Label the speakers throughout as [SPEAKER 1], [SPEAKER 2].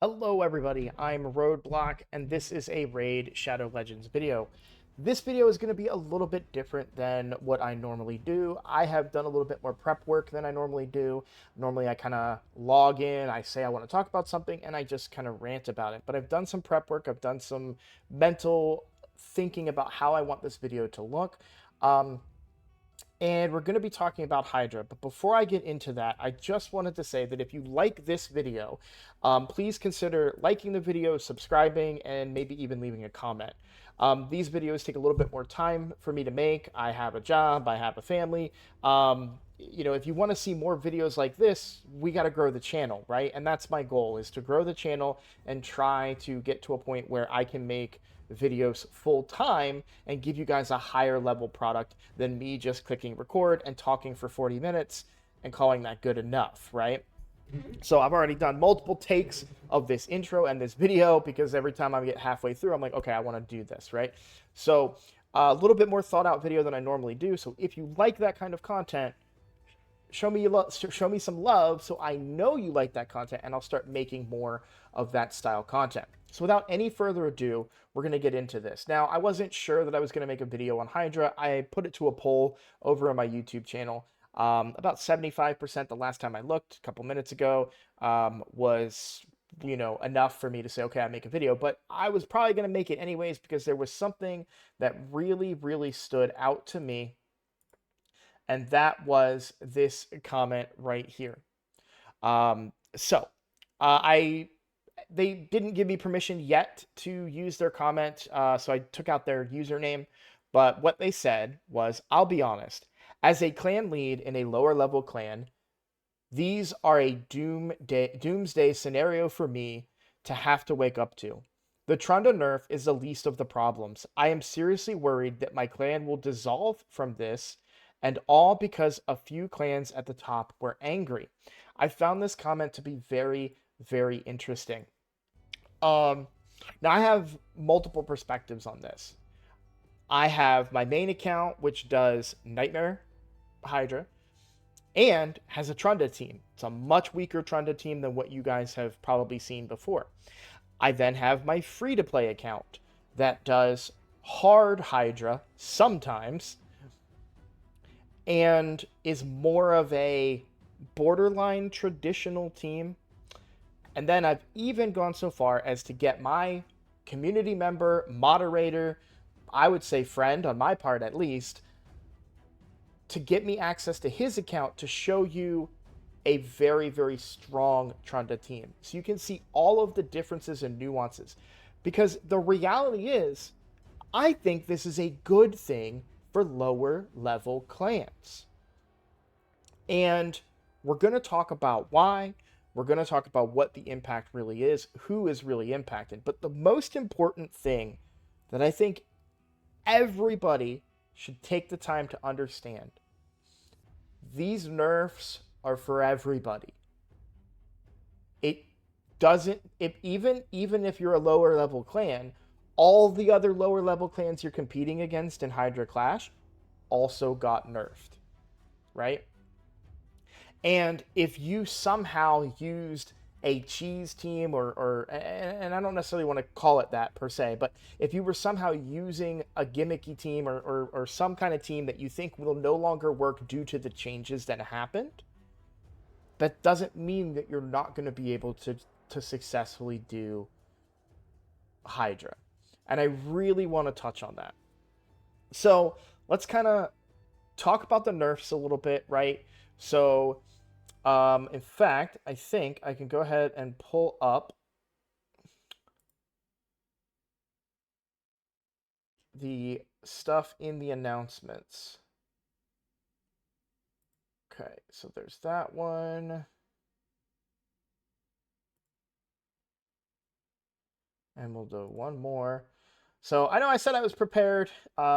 [SPEAKER 1] Hello everybody, I'm Roadblock, and this is a Raid Shadow Legends video. This video is going to be a little bit different than what I normally do. I have done a little bit more prep work than I normally do. Normally I kind of log in, I say I want to talk about something, and I just kind of rant about it. But I've done some prep work, I've done some mental thinking about how I want this video to look. And we're going to be talking about Hydra. But before I get into that, I just wanted to say that if you like this video, please consider liking the video, subscribing, and maybe even leaving a comment. These videos take a little bit more time for me to make. I have a job, I have a family. If you want to see more videos like this, we got to grow the channel, right? And that's my goal, is to grow the channel and try to get to a point where I can make videos full time and give you guys a higher level product than me just clicking record and talking for 40 minutes and calling that good enough, right? So I've already done multiple takes of this intro and this video because every time I get halfway through, I'm like, okay, I want to do this, right? So a little bit more thought out video than I normally do. So if you like that kind of content, show me some love so I know you like that content, and I'll start making more of that style content. So without any further ado, we're going to get into this. Now, I wasn't sure that I was going to make a video on Hydra. I put it to a poll over on my YouTube channel. About 75% the last time I looked, a couple minutes ago, was enough for me to say, okay, I make a video. But I was probably going to make it anyways because there was something that really, really stood out to me, and that was this comment right here. They didn't give me permission yet to use their comment, so I took out their username. But what they said was, I'll be honest, as a clan lead in a lower level clan, these are a doomsday scenario for me to have to wake up to. The Trund nerf is the least of the problems. I am seriously worried that my clan will dissolve from this, and all because a few clans at the top were angry. I found this comment to be very, very interesting. Now I have multiple perspectives on this. I have my main account, which does Nightmare Hydra, and has a Trunda team. It's a much weaker Trunda team than what you guys have probably seen before. I then have my free-to-play account that does hard Hydra sometimes, and is more of a borderline traditional team. And then I've even gone so far as to get my community member, moderator, I would say friend on my part at least, to get me access to his account to show you a very, very strong Trunda team. So you can see all of the differences and nuances. Because the reality is, I think this is a good thing for lower level clans. And we're going to talk about why. We're going to talk about what the impact really is, who is really impacted. But the most important thing that I think everybody should take the time to understand, these nerfs are for everybody. It doesn't, even if you're a lower level clan, all the other lower level clans you're competing against in Hydra Clash also got nerfed, right? And if you somehow used a cheese team, and I don't necessarily want to call it that per se, but if you were somehow using a gimmicky team or some kind of team that you think will no longer work due to the changes that happened, that doesn't mean that you're not going to be able to successfully do Hydra. And I really want to touch on that. So let's kind of talk about the nerfs a little bit, right? So, in fact, I think I can go ahead and pull up the stuff in the announcements. Okay, so there's that one. And we'll do one more. So I know I said I was prepared.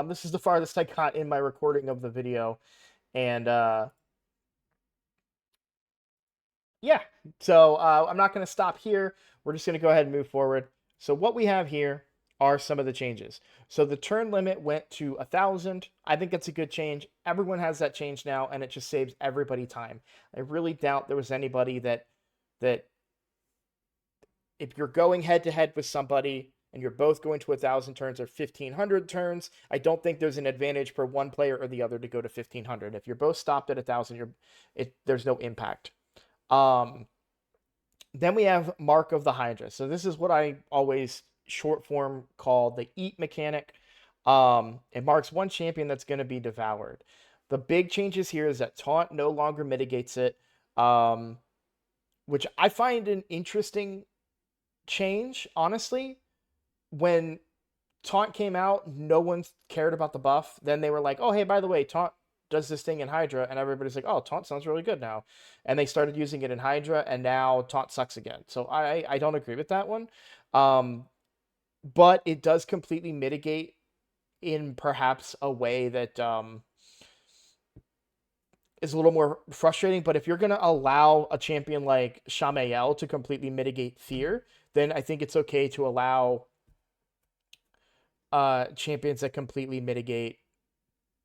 [SPEAKER 1] This is the farthest I got in my recording of the video. And yeah, so I'm not going to stop here. We're just going to go ahead and move forward. So what we have here are some of the changes. So the turn limit went to 1,000. I think that's a good change. Everyone has that change now, and it just saves everybody time. I really doubt there was anybody that if you're going head to head with somebody and you're both going to 1,000 turns or 1,500 turns, I don't think there's an advantage for one player or the other to go to 1,500. If you're both stopped at 1,000, there's no impact. Then we have Mark of the Hydra. So this is what I always short form call the eat mechanic. It marks one champion that's going to be devoured. The big changes here is that taunt no longer mitigates it, which I find an interesting change, honestly. When taunt came out, no one cared about the buff. Then they were like, oh, hey, by the way, taunt does this thing in Hydra, and everybody's like, oh, taunt sounds really good now. And they started using it in Hydra, and now taunt sucks again. So I don't agree with that one. But it does completely mitigate in perhaps a way that is a little more frustrating. But if you're going to allow a champion like Shamael to completely mitigate fear, then I think it's okay to allow champions that completely mitigate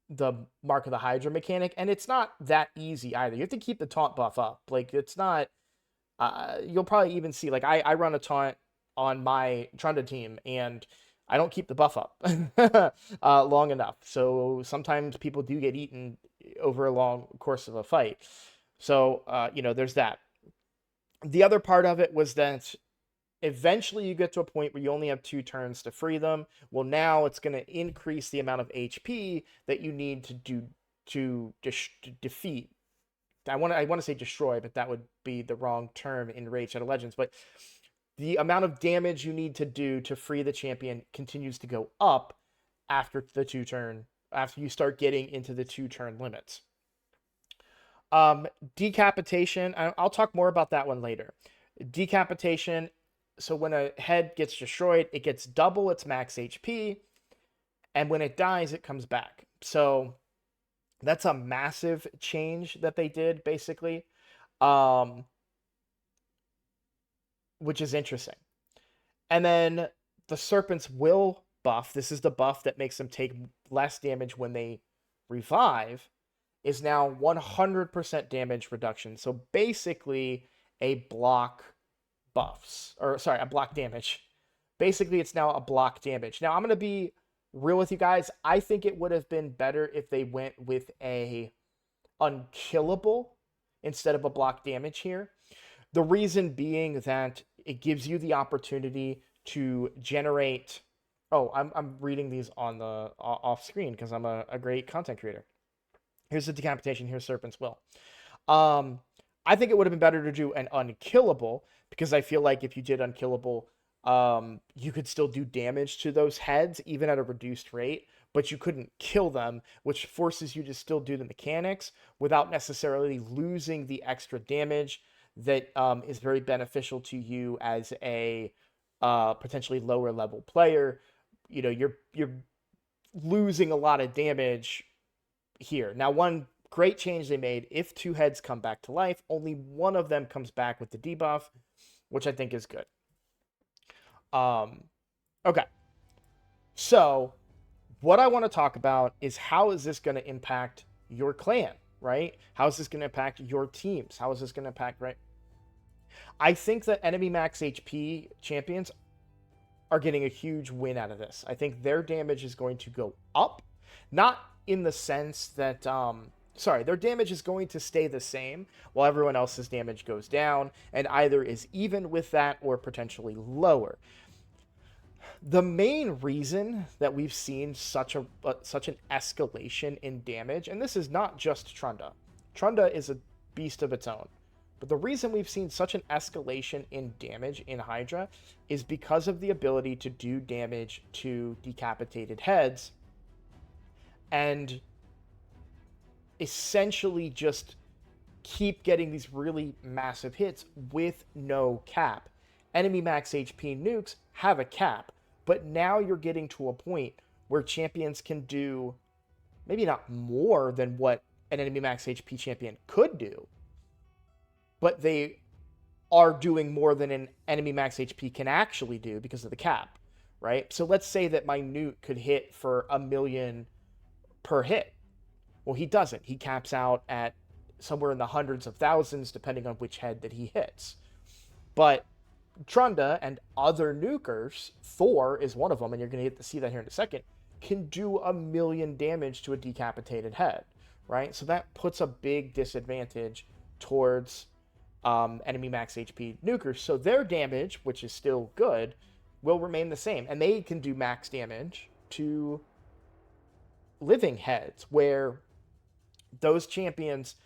[SPEAKER 1] the Mark of the Hydra mechanic. And it's not that easy either. You have to keep the taunt buff up. Like, it's not, you'll probably even see, like, I run a taunt on my Trund team, and I don't keep the buff up long enough. So sometimes people do get eaten over a long course of a fight. So, there's that. The other part of it was that eventually you get to a point where you only have 2 turns to free them. Well, now it's going to increase the amount of HP that you need to defeat. I want to say destroy, but that would be the wrong term in Raid Shadow Legends. But the amount of damage you need to do to free the champion continues to go up after you start getting into the 2-turn limits. Decapitation, I'll talk more about that one later. Decapitation, so when a head gets destroyed, it gets double its max HP, and when it dies, it comes back. So that's a massive change that they did, basically, which is interesting. And then the Serpent's Will buff, this is the buff that makes them take less damage when they revive, is now 100% damage reduction. So basically a block a block damage. Basically, it's now a block damage. Now, I'm going to be real with you guys. I think it would have been better if they went with a unkillable instead of a block damage here. The reason being that it gives you the opportunity to generate. Oh, I'm reading these on the off screen because I'm a great content creator. Here's the decapitation. Here's Serpent's Will. I think it would have been better to do an unkillable, because I feel like if you did unkillable, you could still do damage to those heads even at a reduced rate, but you couldn't kill them, which forces you to still do the mechanics without necessarily losing the extra damage that is very beneficial to you as a potentially lower level player. You're losing a lot of damage here. Now, one great change they made, if 2 heads come back to life, only one of them comes back with the debuff, which I think is good. Okay. So, what I want to talk about is how is this going to impact your clan, right? How is this going to impact your teams? How is this going to impact, right? I think that enemy max HP champions are getting a huge win out of this. I think their damage is going to go up, not in the sense that their damage is going to stay the same while everyone else's damage goes down, and either is even with that or potentially lower. The main reason that we've seen such an escalation in damage, and this is not just Trunda. Trunda is a beast of its own. But the reason we've seen such an escalation in damage in Hydra is because of the ability to do damage to decapitated heads and essentially just keep getting these really massive hits with no cap. Enemy max HP nukes have a cap, but now you're getting to a point where champions can do maybe not more than what an enemy max HP champion could do, but they are doing more than an enemy max HP can actually do because of the cap, right? So let's say that my nuke could hit for 1 million per hit. Well, he doesn't. He caps out at somewhere in the hundreds of thousands, depending on which head that he hits. But Trunda and other nukers, Thor is one of them, and you're going to get to see that here in a second, can do 1,000,000 damage to a decapitated head, right? So that puts a big disadvantage towards enemy max HP nukers. So their damage, which is still good, will remain the same. And they can do max damage to living heads, where those champions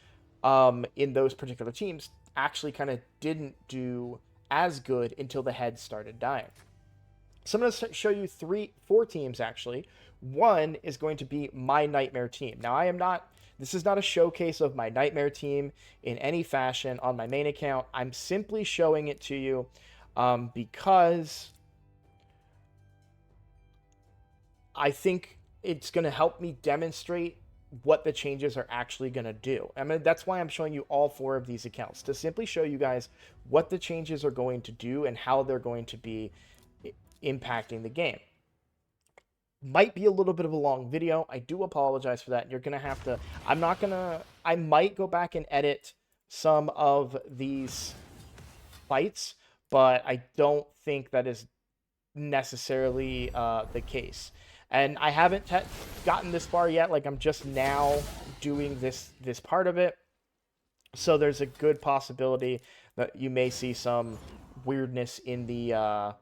[SPEAKER 1] in those particular teams actually kind of didn't do as good until the heads started dying. So I'm going to show you four teams actually. One is going to be my Nightmare team. Now this is not a showcase of my Nightmare team in any fashion on my main account. I'm simply showing it to you because I think it's going to help me demonstrate what the changes are actually going to do. I mean, that's why I'm showing you all four of these accounts, to simply show you guys what the changes are going to do and how they're going to be impacting the game. Might be a little bit of a long video. I do apologize for that. You're going to have to... I might go back and edit some of these fights, but I don't think that is necessarily the case. And I haven't gotten this far yet. Like, I'm just now doing this part of it. So there's a good possibility that you may see some weirdness in the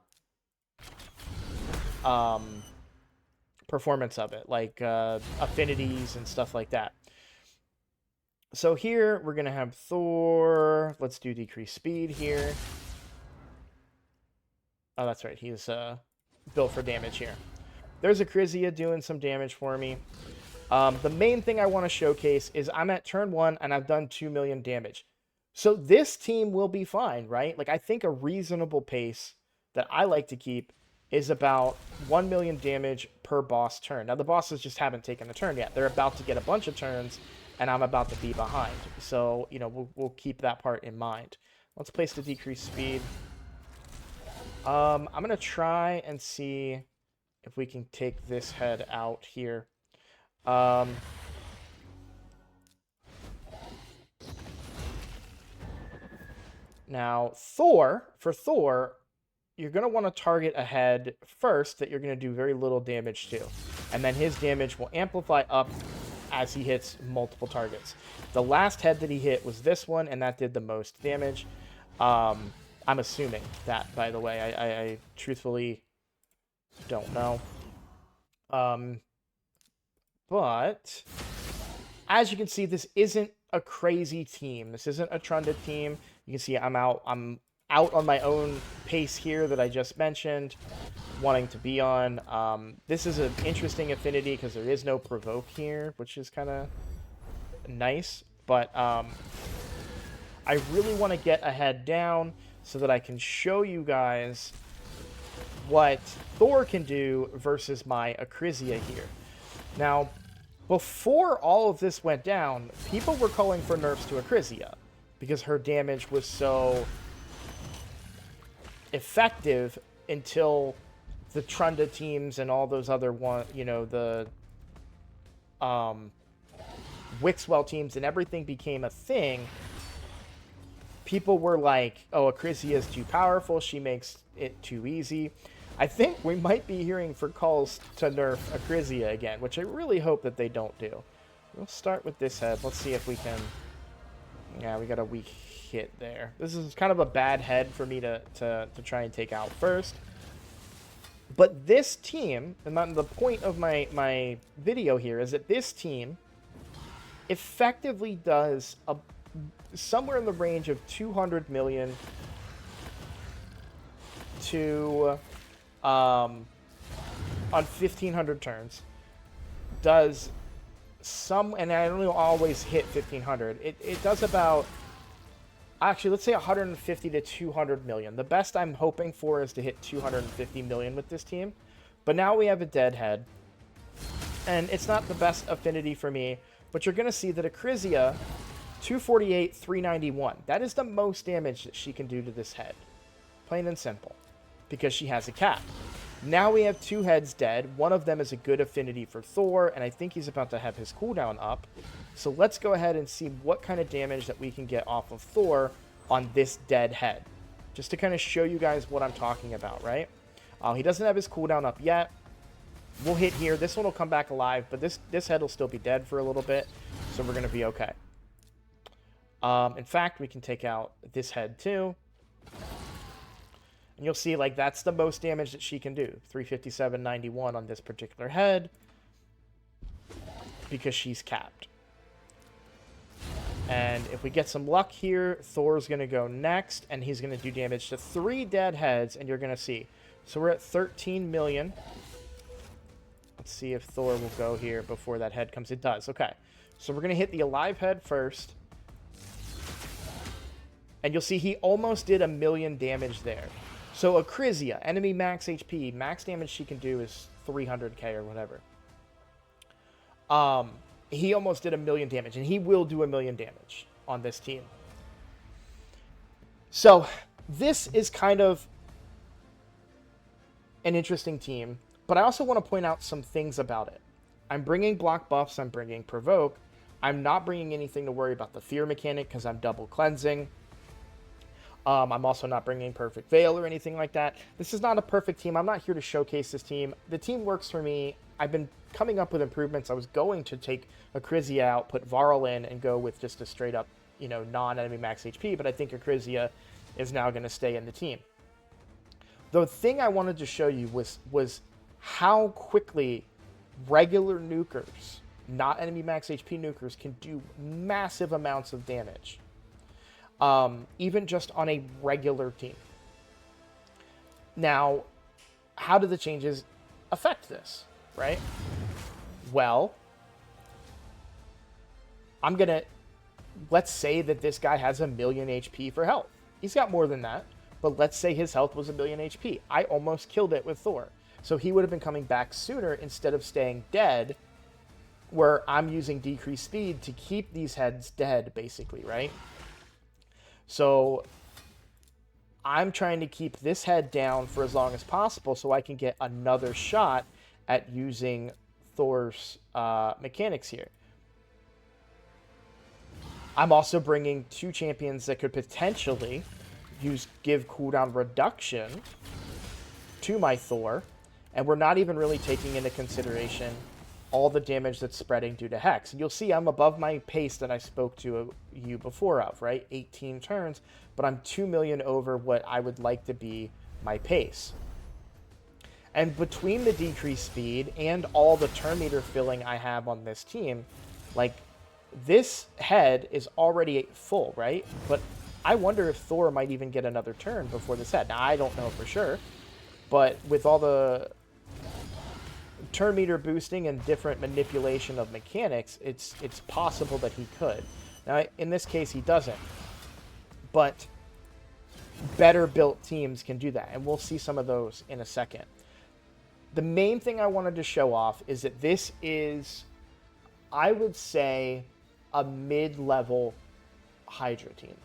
[SPEAKER 1] performance of it, like affinities and stuff like that. So here we're going to have Thor. Let's do decreased speed here. Oh, that's right. He's built for damage here. There's Acrizia doing some damage for me. The main thing I want to showcase is I'm at turn 1 and I've done 2,000,000 damage. So this team will be fine, right? Like, I think a reasonable pace that I like to keep is about 1,000,000 damage per boss turn. Now, the bosses just haven't taken a turn yet. They're about to get a bunch of turns, and I'm about to be behind. So, you know, we'll keep that part in mind. Let's place the decreased speed. I'm going to try and see if we can take this head out here. Now, for Thor, you're going to want to target a head first that you're going to do very little damage to. And then his damage will amplify up as he hits multiple targets. The last head that he hit was this one, and that did the most damage. I'm assuming that, by the way. I truthfully don't know. But as you can see, this isn't a crazy team. This isn't a Trunded team. You can see I'm out on my own pace here that I just mentioned, wanting to be on. This is an interesting affinity because there is no provoke here, which is kind of nice. But I really want to get a head down so that I can show you guys what Thor can do versus my Acrizia here. Now, before all of this went down, people were calling for nerfs to Acrizia because her damage was so effective until the Trunda teams and all those other the Wixwell teams and everything became a thing. People were like, oh, Acrizia is too powerful. She makes it too easy. I think we might be hearing for calls to nerf Acrizia again, which I really hope that they don't do. We'll start with this head. Let's see if we can... Yeah, we got a weak hit there. This is kind of a bad head for me to try and take out first. But this team, and the point of my video here is that this team effectively does somewhere in the range of 200 million to... on 1,500 turns, does some, and I don't always hit 1,500. It does about, actually, let's say 150 to 200 million. The best I'm hoping for is to hit 250 million with this team. But now we have a dead head, and it's not the best affinity for me. But you're going to see that Acrizia, 248, 391. That is the most damage that she can do to this head. Plain and simple. Because she has a cap. Now we have two heads dead. One of them is a good affinity for Thor, and I think he's about to have his cooldown up. So let's go ahead and see what kind of damage that we can get off of Thor on this dead head. just to kind of show you guys what I'm talking about, right? He doesn't have his cooldown up yet. We'll hit here. This one will come back alive, but this head will still be dead for a little bit, so we're going to be okay. In fact, we can take out this head too. And you'll see, like, that's the most damage that she can do. 357.91 on this particular head, because she's capped. And if we get some luck here, Thor's going to go next, and he's going to do damage to 3 dead heads, and you're going to see. So we're at 13 million. Let's see if Thor will go here before that head comes. It does. Okay. So we're going to hit the alive head first. And you'll see he almost did 1 million damage there. So Acrizia, enemy max HP, max damage she can do is 300k or whatever. He almost did 1 million damage, and he will do 1 million damage on this team. So this is kind of an interesting team, but I also want to point out some things about it. I'm bringing block buffs, I'm bringing provoke. I'm not bringing anything to worry about the fear mechanic because I'm double cleansing. I'm also not bringing perfect veil or anything like that. This is not a perfect team. I'm not here to showcase this team. The team works for me. I've been coming up with improvements. I was going to take Acrizia out, put Varl in, and go with just a straight up, non-enemy max HP, but I think Acrizia is now going to stay in the team. The thing I wanted to show you was how quickly regular nukers, not enemy max HP nukers, can do massive amounts of damage. Even just on a regular team. Now, how do the changes affect this, right? Well, let's say that this guy has 1 million HP for health. He's got more than that, but let's say his health was 1 million HP. I almost killed it with Thor. So he would have been coming back sooner instead of staying dead, where I'm using decreased speed to keep these heads dead, basically, right? So I'm trying to keep this head down for as long as possible so I can get another shot at using Thor's mechanics here. I'm also bringing 2 champions that could potentially give cooldown reduction to my Thor, and we're not even really taking into consideration all the damage that's spreading due to Hex. And you'll see I'm above my pace that I spoke to you before of, right? 18 turns, but I'm 2 million over what I would like to be my pace. And between the decreased speed and all the turn meter filling I have on this team, like, this head is already full, right? But I wonder if Thor might even get another turn before this head. Now, I don't know for sure, but with all the turn meter boosting and different manipulation of mechanics, it's possible that he could. Now, in this case, he doesn't. But better built teams can do that, and we'll see some of those in a second. The main thing I wanted to show off is that this is, I would say, a mid-level Hydra team.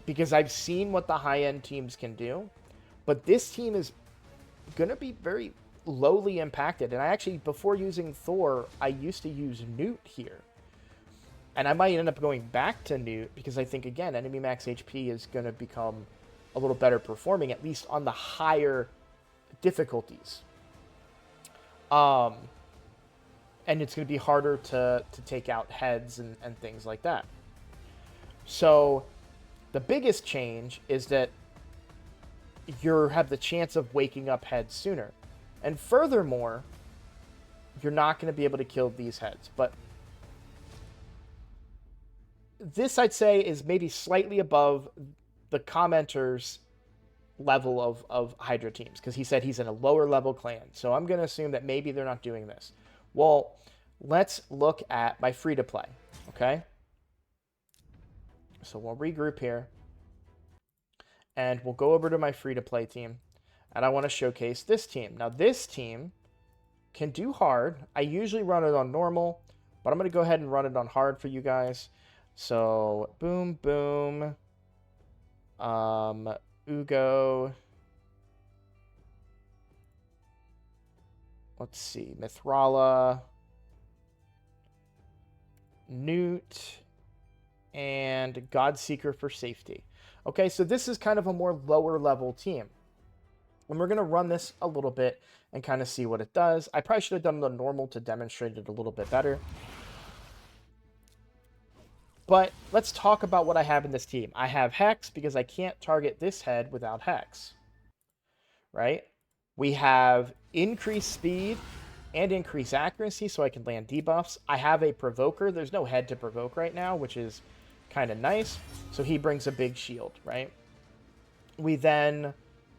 [SPEAKER 1] Because I've seen what the high-end teams can do, but this team is going to be very lowly impacted. And I actually, before using Thor, I used to use Newt here. And I might end up going back to Newt because I think, again, enemy max HP is going to become a little better performing, at least on the higher difficulties. And it's going to be harder to take out heads and things like that. So the biggest change is that you have the chance of waking up heads sooner. And furthermore, you're not going to be able to kill these heads. But this, I'd say, is maybe slightly above the commenter's level of Hydra teams, because he said he's in a lower level clan. So I'm going to assume that maybe they're not doing this. Well, let's look at my free-to-play, okay? So we'll regroup here, and we'll go over to my free-to-play team, and I want to showcase this team. Now, this team can do hard. I usually run it on normal, but I'm going to go ahead and run it on hard for you guys. So, boom, boom. Ugo. Let's see. Mithrala. Newt. And Godseeker for safety. Okay, so this is kind of a more lower level team. And we're going to run this a little bit and kind of see what it does. I probably should have done the normal to demonstrate it a little bit better. But let's talk about what I have in this team. I have Hex because I can't target this head without Hex, right? We have increased speed and increased accuracy so I can land debuffs. I have a Provoker. There's no head to provoke right now, which is kind of nice. So he brings a big shield, right? We then...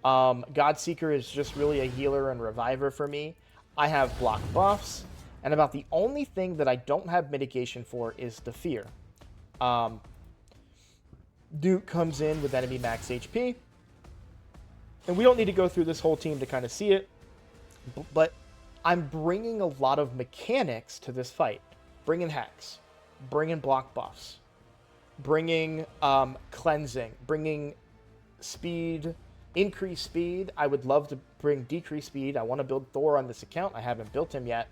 [SPEAKER 1] Godseeker is just really a healer and reviver for me. I have block buffs. And about the only thing that I don't have mitigation for is the fear. Duke comes in with enemy max HP. And we don't need to go through this whole team to kind of see it. But I'm bringing a lot of mechanics to this fight. Bringing Hex. Bringing block buffs. Bringing cleansing. Bringing speed. Increased speed. I would love to bring decreased speed. I want to build Thor on this account. I haven't built him yet.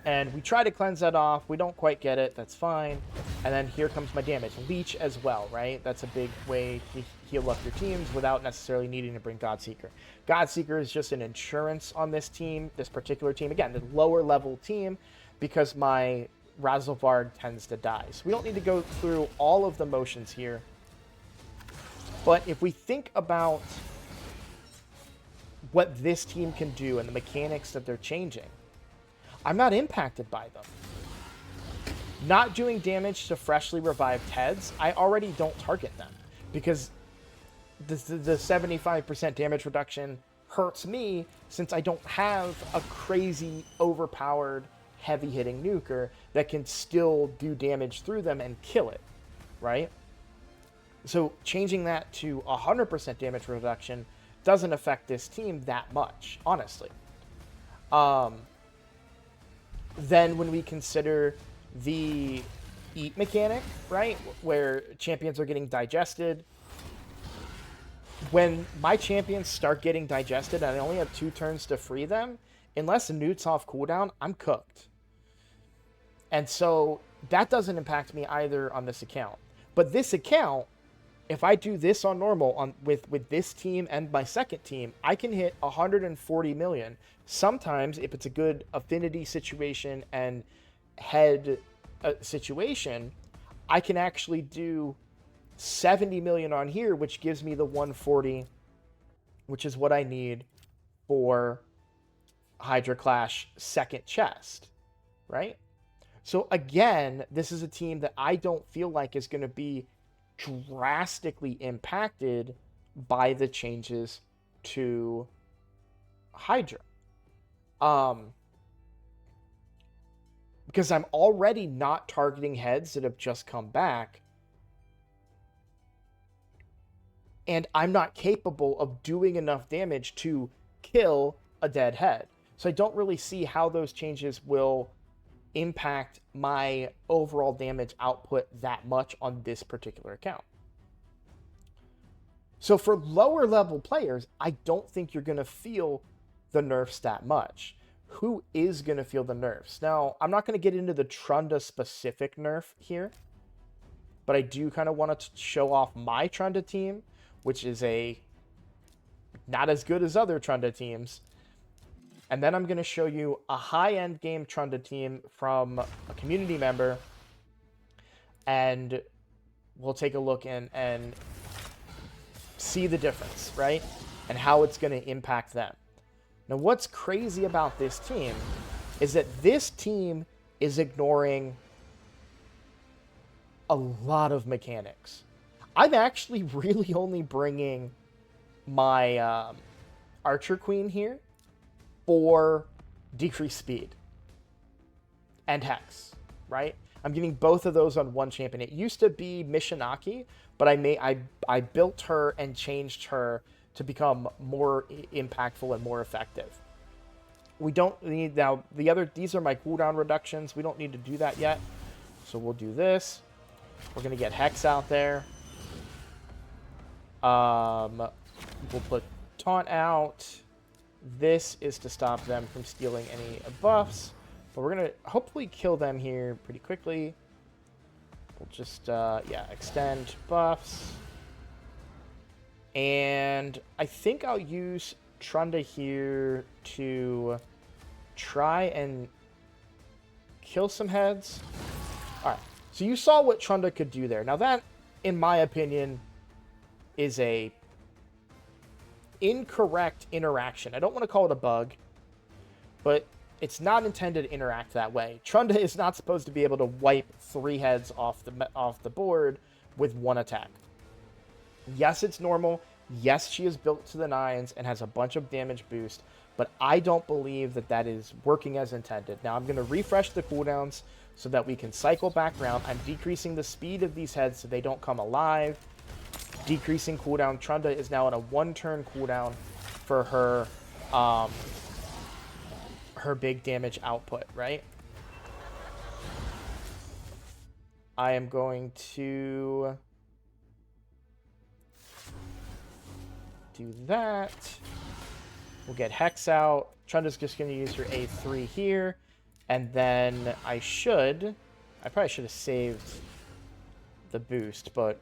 [SPEAKER 1] And we try to cleanse that off. We don't quite get it. That's fine. And then here comes my damage. Leech as well, right? That's a big way to heal up your teams without necessarily needing to bring Godseeker. Godseeker is just an insurance on this team, this particular team. Again, the lower level team, because my Razzlebard tends to die. So we don't need to go through all of the motions here. But if we think about what this team can do and the mechanics that they're changing, I'm not impacted by them. Not doing damage to freshly revived heads, I already don't target them. Because the 75% damage reduction hurts me since I don't have a crazy overpowered heavy-hitting nuker that can still do damage through them and kill it, right? So changing that to 100% damage reduction doesn't affect this team that much, honestly. Then when we consider the eat mechanic, right, where champions are getting digested, when my champions start getting digested and I only have 2 turns to free them, unless Newt's off cooldown, I'm cooked. And so that doesn't impact me either on this account. But this account, if I do this on normal with this team and my second team, I can hit 140 million. Sometimes, if it's a good affinity situation and head situation, I can actually do 70 million on here, which gives me the 140, which is what I need for Hydra Clash second chest, right? So again, this is a team that I don't feel like is going to be drastically impacted by the changes to Hydra. Because I'm already not targeting heads that have just come back. And I'm not capable of doing enough damage to kill a dead head. So I don't really see how those changes will impact my overall damage output that much on this particular account. So for lower level players, I don't think you're going to feel the nerfs that much. Who is going to feel the nerfs? Now, I'm not going to get into the Trunda specific nerf here, but I do kind of want to show off my Trunda team, which is not as good as other Trunda teams. And then I'm going to show you a high-end game Trunda team from a community member. And we'll take a look and see the difference, right? And how it's going to impact them. Now, what's crazy about this team is that this team is ignoring a lot of mechanics. I'm actually really only bringing my Archer Queen here for decreased speed and Hex, right? I'm getting both of those on one champion. It used to be Mishinaki, but I built her and changed her to become more impactful and more effective. We don't need, now these are my cooldown reductions. We don't need to do that yet. So we'll do this. We're going to get Hex out there. We'll put Taunt out. This is to stop them from stealing any buffs. But we're going to hopefully kill them here pretty quickly. We'll just, yeah, extend buffs. And I think I'll use Trunda here to try and kill some heads. All right, so you saw what Trunda could do there. Now that, in my opinion, is a incorrect interaction. I don't want to call it a bug, but it's not intended to interact that way. Trunda is not supposed to be able to wipe 3 heads off the board with 1 attack. Yes, it's normal. Yes, she is built to the 9s and has a bunch of damage boost, but I don't believe that that is working as intended. Now I'm going to refresh the cooldowns so that we can cycle back around. I'm decreasing the speed of these heads so they don't come alive. Decreasing cooldown. Trunda is now on a 1-turn cooldown for her her big damage output, right? I am going to do that. We'll get Hex out. Trunda's just going to use her A3 here. And then I probably should have saved the boost, but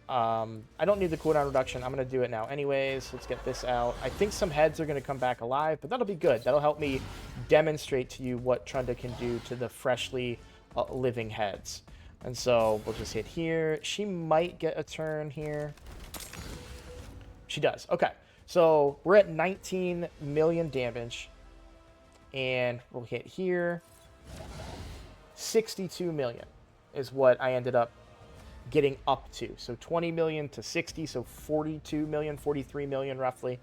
[SPEAKER 1] I don't need the cooldown reduction. I'm going to do it now anyways. Let's get this out. I think some heads are going to come back alive, but that'll be good. That'll help me demonstrate to you what Trunda can do to the freshly living heads. And so we'll just hit here. She might get a turn here. She does. Okay. So we're at 19 million damage. And we'll hit here. 62 million is what I ended up getting up to. So 20 million to 60, so 42 million, 43 million roughly,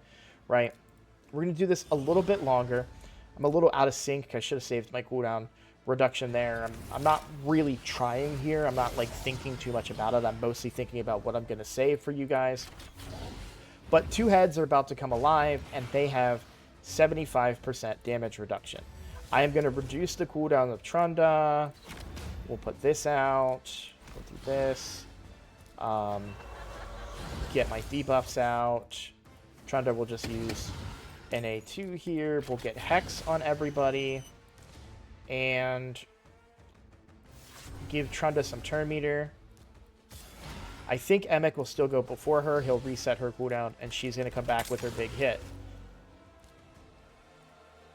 [SPEAKER 1] right? We're going to do this a little bit longer. I'm a little out of sync. I should have saved my cooldown reduction there. I'm not really trying here. I'm not like thinking too much about it. I'm mostly thinking about what I'm going to save for you guys. But 2 heads are about to come alive, and they have 75% damage reduction. I am going to reduce the cooldown of Trunda. We'll put this out. We'll do this. Get my debuffs out. Trunda will just use an A2 here. We'll get Hex on everybody. And give Trunda some turn meter. I think Emic will still go before her. He'll reset her cooldown, and she's going to come back with her big hit.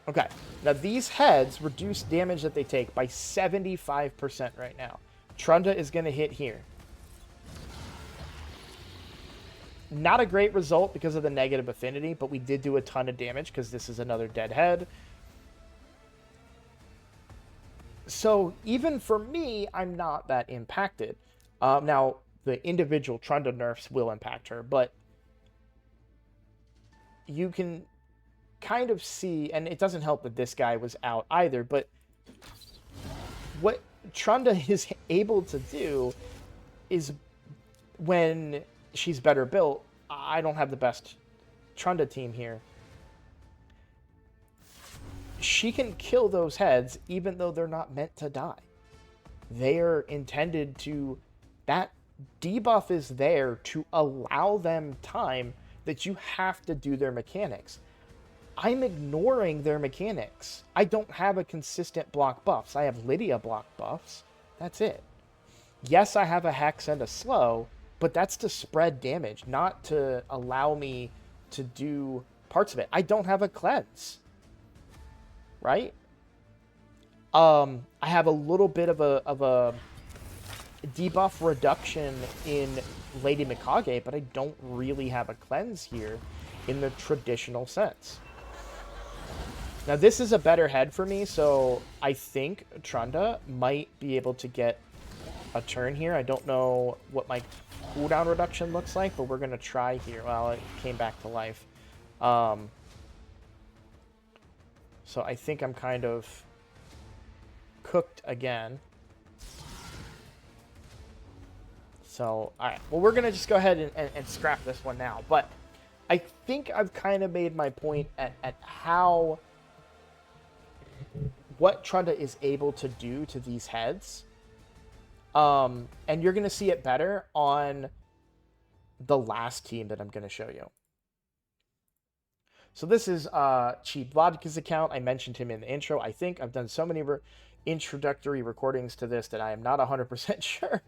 [SPEAKER 1] Okay. Now, these heads reduce damage that they take by 75% right now. Trunda is going to hit here. Not a great result because of the negative affinity, but we did do a ton of damage because this is another dead head. So even for me, I'm not that impacted. Now, the individual Trunda nerfs will impact her, but you can kind of see, and it doesn't help that this guy was out either, but what Trunda is able to do is, when she's better built, I don't have the best Trunda team here. She can kill those heads even though they're not meant to die. They are intended to, that debuff is there to allow them time that you have to do their mechanics. I'm ignoring their mechanics. I don't have a consistent block buffs. I have Lydia block buffs. That's it. Yes, I have a Hex and a slow, but that's to spread damage, not to allow me to do parts of it. I don't have a cleanse. Right? I have a little bit of a debuff reduction in Lady Mikage, but I don't really have a cleanse here in the traditional sense. Now, this is a better head for me, so I think Trunda might be able to get a turn here. I don't know what my cooldown reduction looks like, but we're going to try here. Well, it came back to life. So I think I'm kind of cooked again. So, all right. Well, we're going to just go ahead and scrap this one now. But I think I've kind of made my point at how, what Trunda is able to do to these heads. And you're going to see it better on the last team that I'm going to show you. So this is Cheap Vodka's account. I mentioned him in the intro. I think I've done so many introductory recordings to this that I am not 100% sure.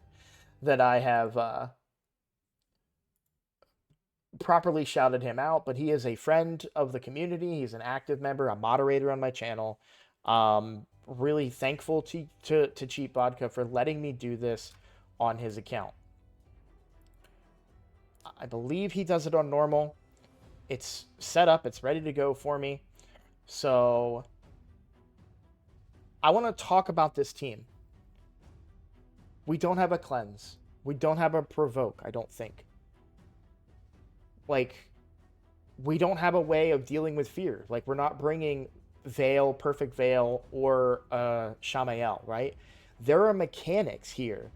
[SPEAKER 1] that I have properly shouted him out, but he is a friend of the community. He's an active member, a moderator on my channel. Really thankful to Cheap Vodka for letting me do this on his account. I believe he does it on normal. It's set up. It's ready to go for me. So I want to talk about this team. We don't have a cleanse. We don't have a provoke, I don't think. Like, we don't have a way of dealing with fear. Like, we're not bringing Veil, Perfect Veil, or Shamael, right? There are mechanics here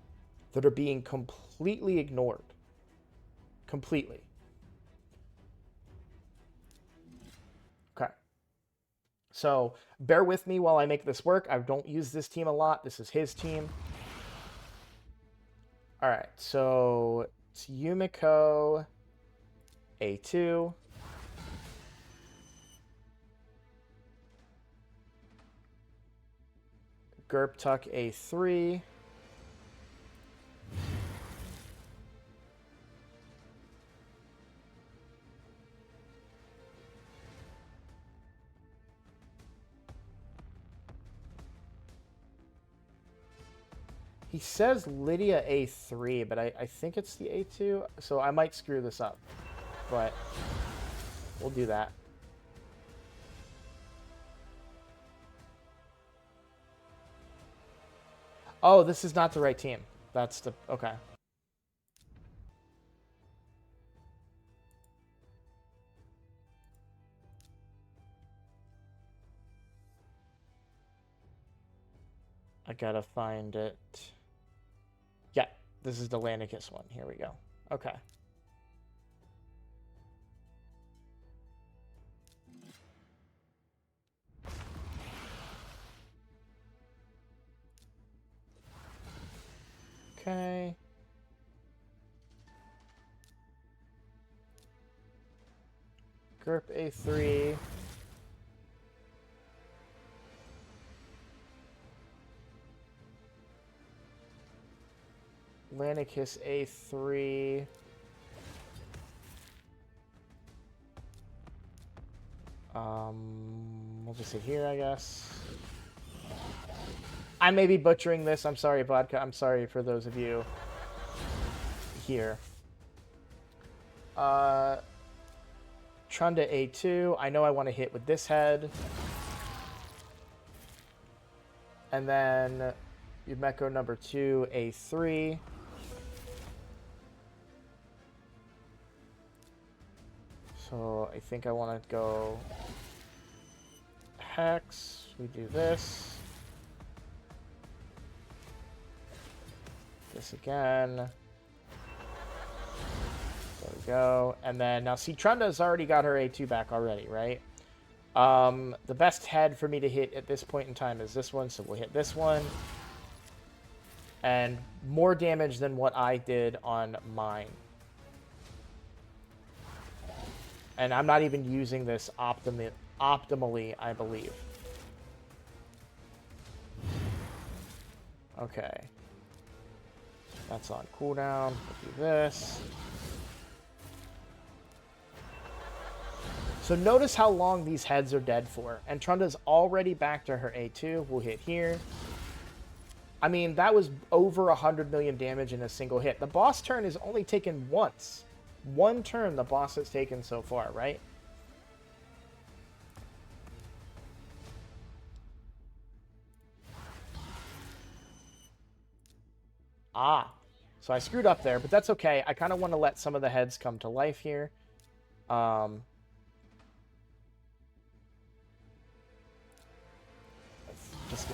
[SPEAKER 1] that are being completely ignored. Completely. Okay. So, bear with me while I make this work. I don't use this team a lot. This is his team. Alright, so it's Yumiko, A2. Gerptuck, A3. He says Lydia A3, but I think it's the A2, so I might screw this up. But we'll do that. Oh, this is not the right team. That's the... Okay. I gotta find it. Yeah, this is the Lanicus one. Here we go. Okay. Okay. Gerp A3. Lanicus A3. We'll just sit here, I guess. I may be butchering this. I'm sorry, Vodka. I'm sorry for those of you here. Trunda A2. I know I want to hit with this head. And then Yumeko number 2, A3. So I think I want to go Hex. We do this. This again. There we go. And then, now see, Trunda's already got her A2 back already, right? The best head for me to hit at this point in time is this one, so we'll hit this one. And more damage than what I did on mine. And I'm not even using this optimally, I believe. Okay. That's on cooldown. We'll do this. So notice how long these heads are dead for. And Trunda's already back to her A2. We'll hit here. I mean, that was over 100 million damage in a single hit. The boss turn is only taken once. One turn the boss has taken so far, right? Ah. So I screwed up there, but that's okay. I kind of want to let some of the heads come to life here. Just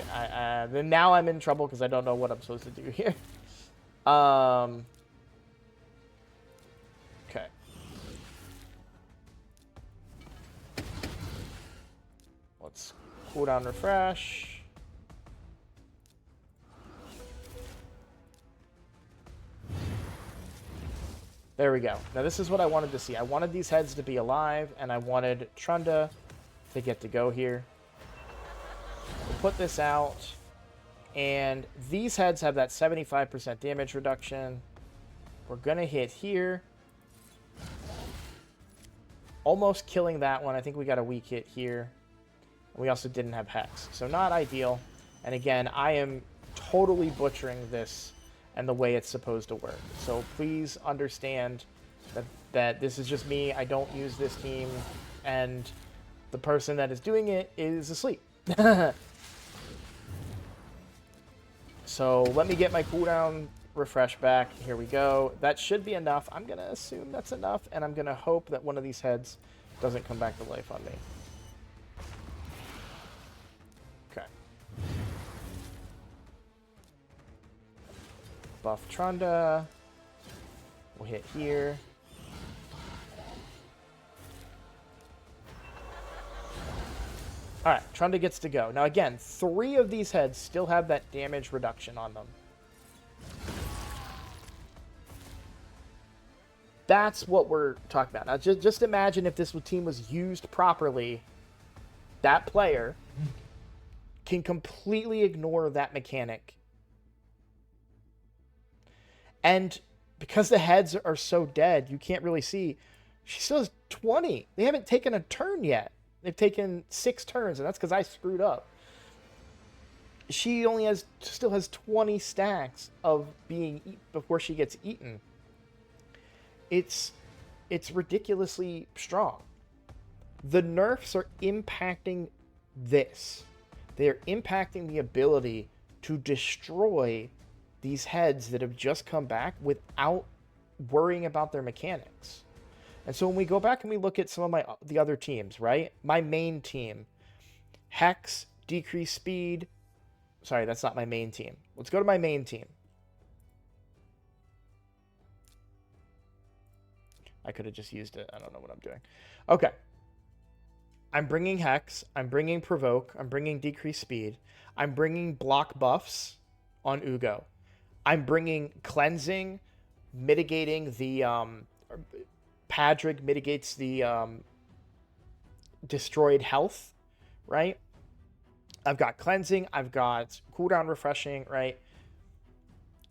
[SPEAKER 1] then now I'm in trouble because I don't know what I'm supposed to do here. Okay. Let's cooldown refresh. There we go. Now this is what I wanted to see. I wanted these heads to be alive, and I wanted Trunda to get to go here. We'll put this out. And these heads have that 75% damage reduction. We're going to hit here. Almost killing that one. I think we got a weak hit here. We also didn't have Hex. So not ideal. And again, I am totally butchering this and the way it's supposed to work. So please understand that this is just me. I don't use this team. And the person that is doing it is asleep. So let me get my cooldown refresh back. Here we go. That should be enough. I'm going to assume that's enough, and I'm going to hope that one of these heads doesn't come back to life on me. Okay. Buff Trunda. We'll hit here. Alright, Trunda gets to go. Now again, 3 of these heads still have that damage reduction on them. That's what we're talking about. Now just imagine if this team was used properly, that player can completely ignore that mechanic. And because the heads are so dead, you can't really see. She still has 20. They haven't taken a turn yet. They've taken 6 turns, and that's because I screwed up. She only still has 20 stacks of being eaten before she gets eaten. It's ridiculously strong. The nerfs are impacting this. They are impacting the ability to destroy these heads that have just come back without worrying about their mechanics. And so when we go back and we look at some of the other teams, right? My main team, Hex, decrease speed. Sorry, that's not my main team. Let's go to my main team. I could have just used it. I don't know what I'm doing. Okay. I'm bringing Hex. I'm bringing Provoke. I'm bringing decrease speed. I'm bringing block buffs on Ugo. I'm bringing cleansing, mitigating the... Padrig mitigates the destroyed health, right? I've got cleansing. I've got cooldown refreshing, right?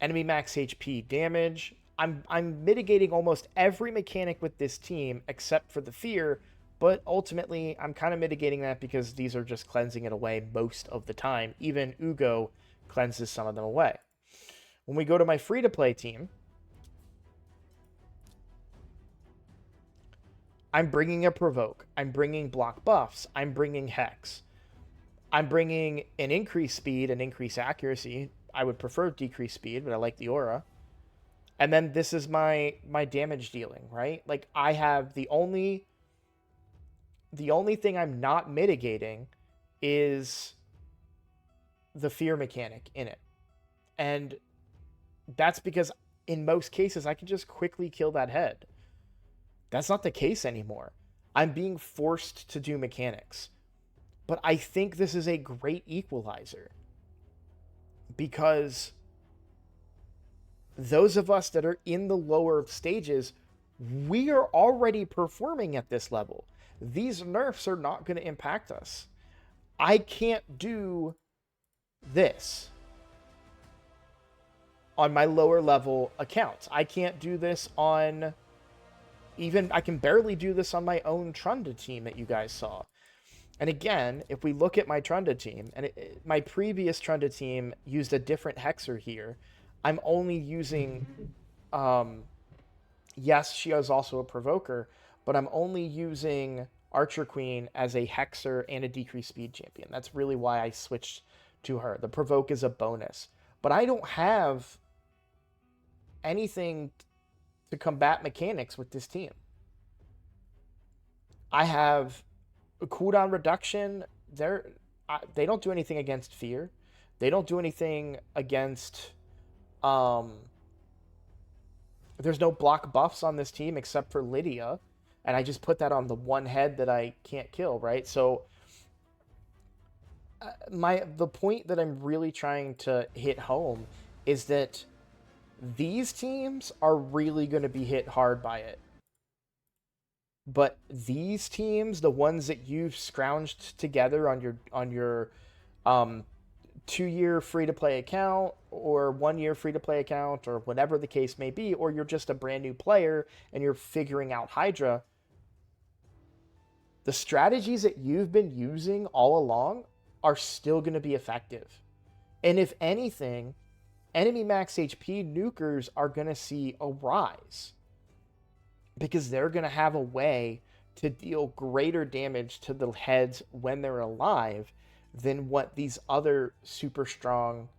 [SPEAKER 1] Enemy max HP damage. I'm mitigating almost every mechanic with this team except for the fear, but ultimately I'm kind of mitigating that because these are just cleansing it away most of the time. Even Ugo cleanses some of them away. When we go to my free-to-play team, I'm bringing a Provoke. I'm bringing block buffs. I'm bringing Hex. I'm bringing an increased speed and increased accuracy. I would prefer decreased speed, but I like the aura. And then this is my damage dealing, right? Like I have the only thing I'm not mitigating is the fear mechanic in it. And that's because in most cases I can just quickly kill that head. That's not the case anymore. I'm being forced to do mechanics. But I think this is a great equalizer. Because those of us that are in the lower stages, we are already performing at this level. These nerfs are not going to impact us. I can't do this on my lower level accounts. I can't do this on... I can barely do this on my own Trunda team that you guys saw. And again, if we look at my Trunda team, and my previous Trunda team used a different hexer here, I'm only using, yes, she is also a provoker, but I'm only using Archer Queen as a hexer and a decreased speed champion. That's really why I switched to her. The provoke is a bonus. But I don't have anything to combat mechanics with this team. I have a cooldown reduction. They don't do anything against fear. They don't do anything against... there's no block buffs on this team except for Lydia. And I just put that on the one head that I can't kill, right? So the point that I'm really trying to hit home is that these teams are really going to be hit hard by it. But these teams, the ones that you've scrounged together on your 2-year free-to-play account or 1-year free-to-play account or whatever the case may be, or you're just a brand new player and you're figuring out Hydra, the strategies that you've been using all along are still going to be effective. And if anything, enemy max HP nukers are going to see a rise because they're going to have a way to deal greater damage to the heads when they're alive than what these other super strong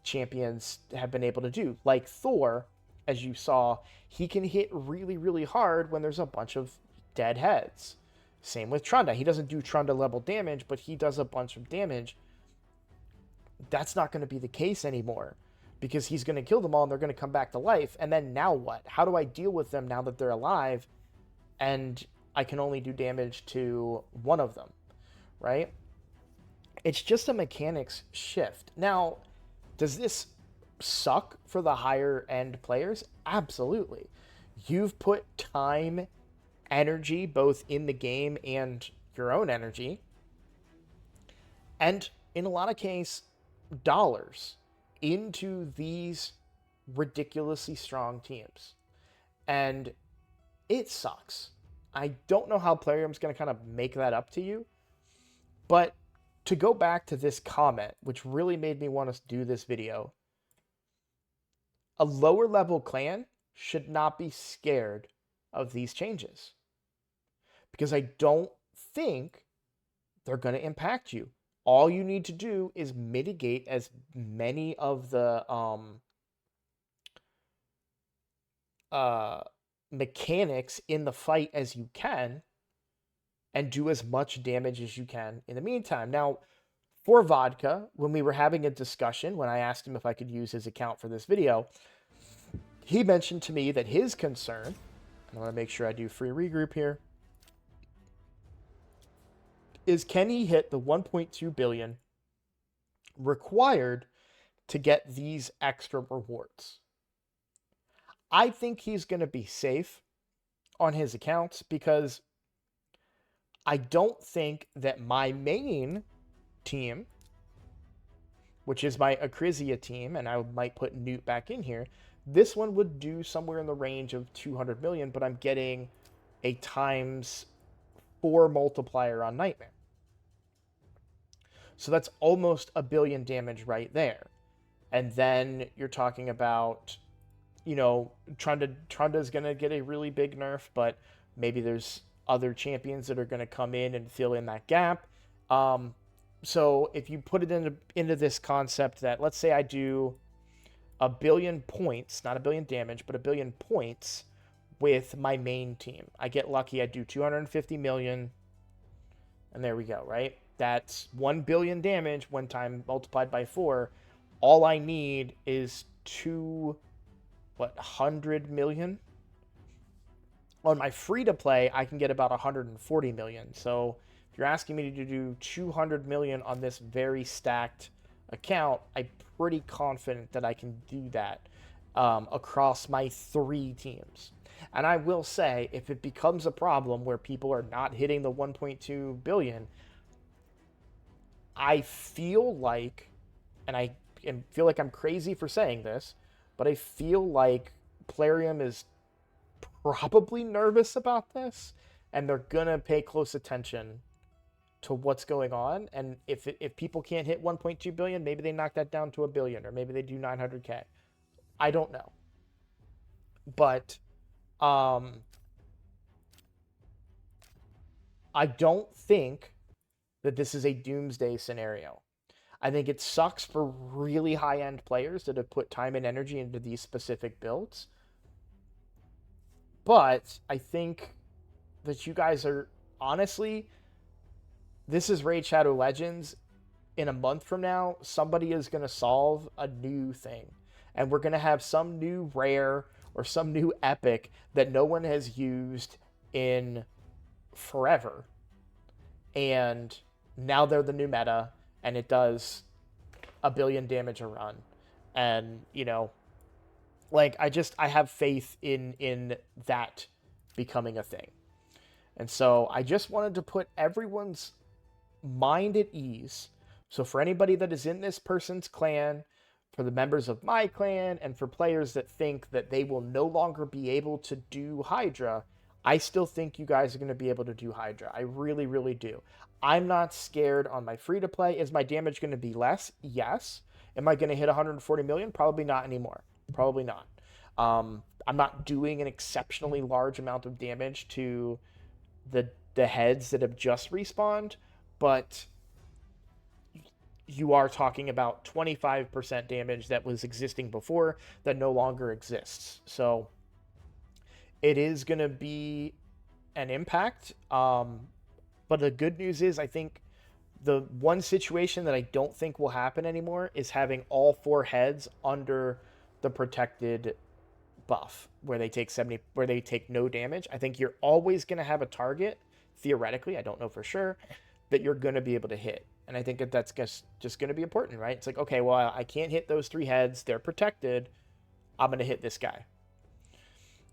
[SPEAKER 1] champions have been able to do. Like Thor, as you saw, he can hit really, really hard when there's a bunch of dead heads. Same with Trunda. He doesn't do Trunda level damage, but he does a bunch of damage. That's not going to be the case anymore because he's going to kill them all and they're going to come back to life. And then now what? How do I deal with them now that they're alive and I can only do damage to one of them, right? It's just a mechanics shift. Now, does this suck for the higher end players? Absolutely. You've put time, energy, both in the game and your own energy, and in a lot of cases, dollars into these ridiculously strong teams. And it sucks. I don't know how Plarium's going to kind of make that up to you, but to go back to this comment, which really made me want to do this video, a lower level clan should not be scared of these changes because I don't think they're going to impact you. All you need to do is mitigate as many of the mechanics in the fight as you can and do as much damage as you can in the meantime. Now, for Vodka, when we were having a discussion, when I asked him if I could use his account for this video, he mentioned to me that his concern, I want to make sure I do free regroup here, is can he hit the 1.2 billion required to get these extra rewards? I think he's going to be safe on his accounts because I don't think that my main team, which is my Acrizia team, and I might put Newt back in here, this one would do somewhere in the range of 200 million, but I'm getting a ×4 multiplier on Nightmare. So that's almost a billion damage right there. And then you're talking about, you know, Trunda's going to get a really big nerf, but maybe there's other champions that are going to come in and fill in that gap. So if you put it into this concept that, let's say I do a billion points, not a billion damage, but a billion points with my main team. I get lucky, I do 250 million, and there we go, right? That's 1 billion damage one time multiplied by 4. All I need is 100 million? On my free-to-play, I can get about 140 million. So if you're asking me to do 200 million on this very stacked account, I'm pretty confident that I can do that across my 3 teams. And I will say, if it becomes a problem where people are not hitting the 1.2 billion, I feel like, and I feel like I'm crazy for saying this, but I feel like Plarium is probably nervous about this, and they're gonna pay close attention to what's going on. And if people can't hit 1.2 billion, maybe they knock that down to a billion, or maybe they do 900k. I don't know, but I don't think that this is a doomsday scenario. I think it sucks for really high-end players that have put time and energy into these specific builds. But I think that you guys are, honestly, this is Raid Shadow Legends. In a month from now, somebody is going to solve a new thing. And we're going to have some new rare or some new epic that no one has used in forever. And now they're the new meta, and it does a billion damage a run. And, you know, like, I have faith in that becoming a thing. And so I just wanted to put everyone's mind at ease So for anybody that is in this person's clan, for the members of my clan, and for players that think that they will no longer be able to do Hydra, I still think you guys are going to be able to do Hydra. I really, really do. I'm not scared on my free to play. Is my damage going to be less? Yes. Am I going to hit 140 million? Probably not anymore. Probably not. I'm not doing an exceptionally large amount of damage to the heads that have just respawned, but you are talking about 25% damage that was existing before that no longer exists. So it is going to be an impact. But the good news is, I think the one situation that I don't think will happen anymore is having all 4 heads under the protected buff where they take 70, where they take no damage. I think you're always going to have a target, theoretically, I don't know for sure, that you're going to be able to hit. And I think that that's just going to be important, right? It's like, okay, well, I can't hit those 3 heads. They're protected. I'm going to hit this guy.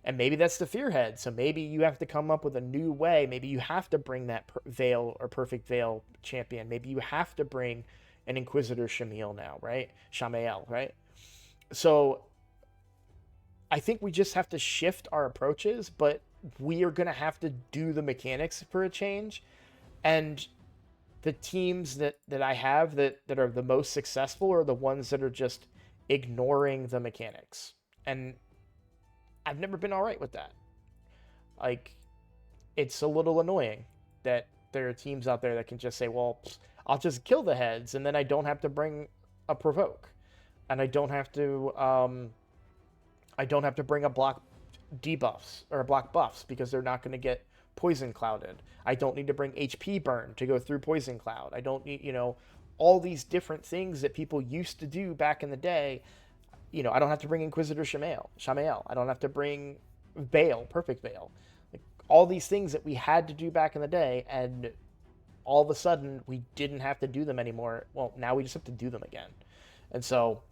[SPEAKER 1] And maybe that's the fear head. So maybe you have to come up with a new way. Maybe you have to bring that Veil or Perfect Veil champion. Maybe you have to bring an Inquisitor Shamiel now, right? Shamael, right? So I think we just have to shift our approaches, but we are going to have to do the mechanics for a change. And the teams that I have that are the most successful are the ones that are just ignoring the mechanics. And I've never been all right with that. Like, it's a little annoying that there are teams out there that can just say, well, I'll just kill the heads, and then I don't have to bring a provoke. And I don't have to bring a block debuffs or block buffs because they're not going to get poison clouded. I don't need to bring HP burn to go through poison cloud. I don't need, all these different things that people used to do back in the day. I don't have to bring Inquisitor Shamael. I don't have to bring Veil, Perfect Veil. Like, all these things that we had to do back in the day, and all of a sudden we didn't have to do them anymore. Well, now we just have to do them again. And so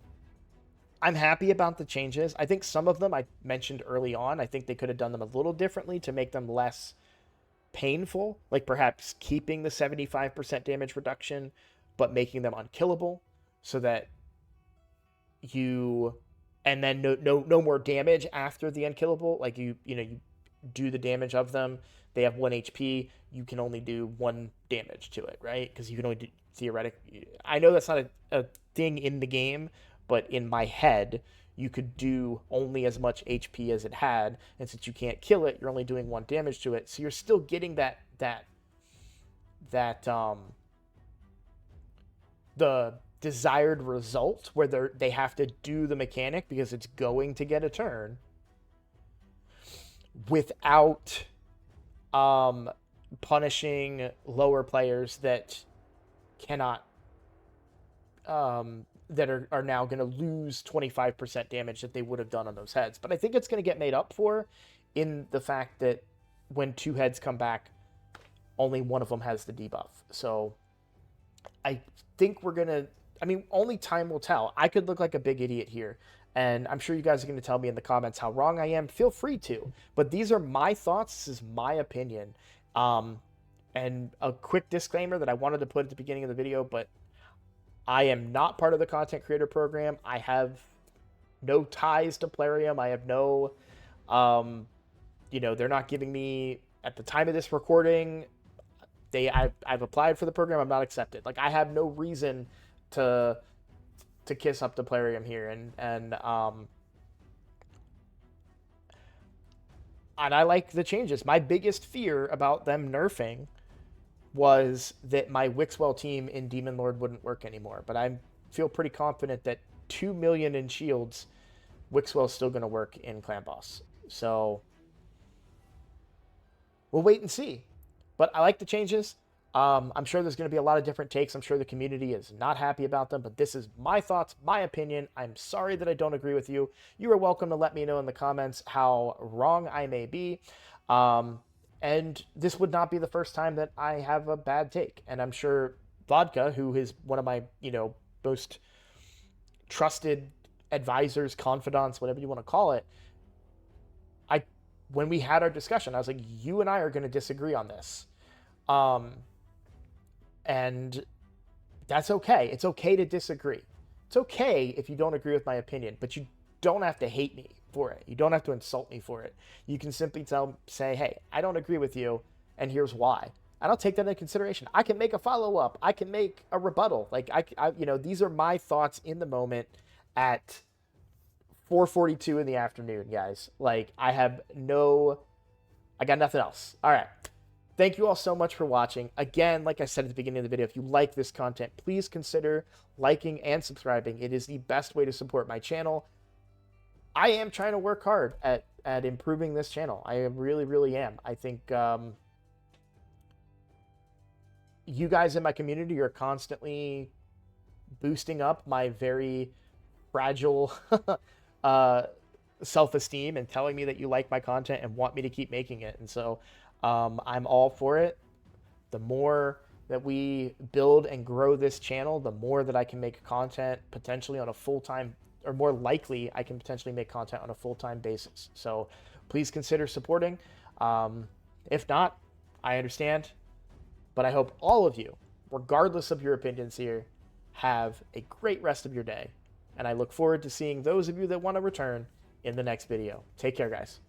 [SPEAKER 1] I'm happy about the changes. I think some of them I mentioned early on. I think they could have done them a little differently to make them less painful, like perhaps keeping the 75% damage reduction, but making them unkillable so that and then no more damage after the unkillable. Like you do the damage of them. They have 1 HP. You can only do 1 damage to it, right? Because you can only do theoretically. I know that's not a thing in the game, but in my head, you could do only as much HP as it had, and since you can't kill it, you're only doing 1 damage to it. So you're still getting the desired result where they have to do the mechanic because it's going to get a turn without punishing lower players that cannot that are now going to lose 25% damage that they would have done on those heads. But I think it's going to get made up for in the fact that when 2 heads come back, only one of them has the debuff. So I think we're going to, only time will tell. I could look like a big idiot here, and I'm sure you guys are going to tell me in the comments how wrong I am. Feel free to. But these are my thoughts. This is my opinion. And a quick disclaimer that I wanted to put at the beginning of the video, but I am not part of the content creator program. I have no ties to Plarium. I have no, they're not giving me, at the time of this recording, I've applied for the program. I'm not accepted. Like, I have no reason to kiss up to Plarium here. And I like the changes. My biggest fear about them nerfing was that my Wixwell team in Demon Lord wouldn't work anymore. But I feel pretty confident that 2 million in shields, Wixwell's still going to work in Clan Boss. So we'll wait and see. But I like the changes. I'm sure there's going to be a lot of different takes. I'm sure the community is not happy about them, but this is my thoughts, my opinion. I'm sorry that I don't agree with you. You are welcome to let me know in the comments how wrong I may be. And this would not be the first time that I have a bad take. And I'm sure Vodka, who is one of my, most trusted advisors, confidants, whatever you want to call it, when we had our discussion, I was like, you and I are going to disagree on this. And That's okay. It's okay to disagree. It's okay if you don't agree with my opinion, but you don't have to hate me for it. You don't have to insult me for it. You can simply say, hey, I don't agree with you, and here's why. And I'll take that into consideration. I can make a follow up. I can make a rebuttal. Like these are my thoughts in the moment at 4:42 in the afternoon, guys. Like I got nothing else. All right. Thank you all so much for watching. Again, like I said at the beginning of the video, if you like this content, please consider liking and subscribing. It is the best way to support my channel. I am trying to work hard at improving this channel. I really, really am. I think you guys in my community are constantly boosting up my very fragile self-esteem and telling me that you like my content and want me to keep making it. And so I'm all for it. The more that we build and grow this channel, the more that I can make content potentially on a full-time, or more likely I can potentially make content on a full-time basis. So please consider supporting. If not, I understand. But I hope all of you, regardless of your opinions here, have a great rest of your day. And I look forward to seeing those of you that want to return in the next video. Take care, guys.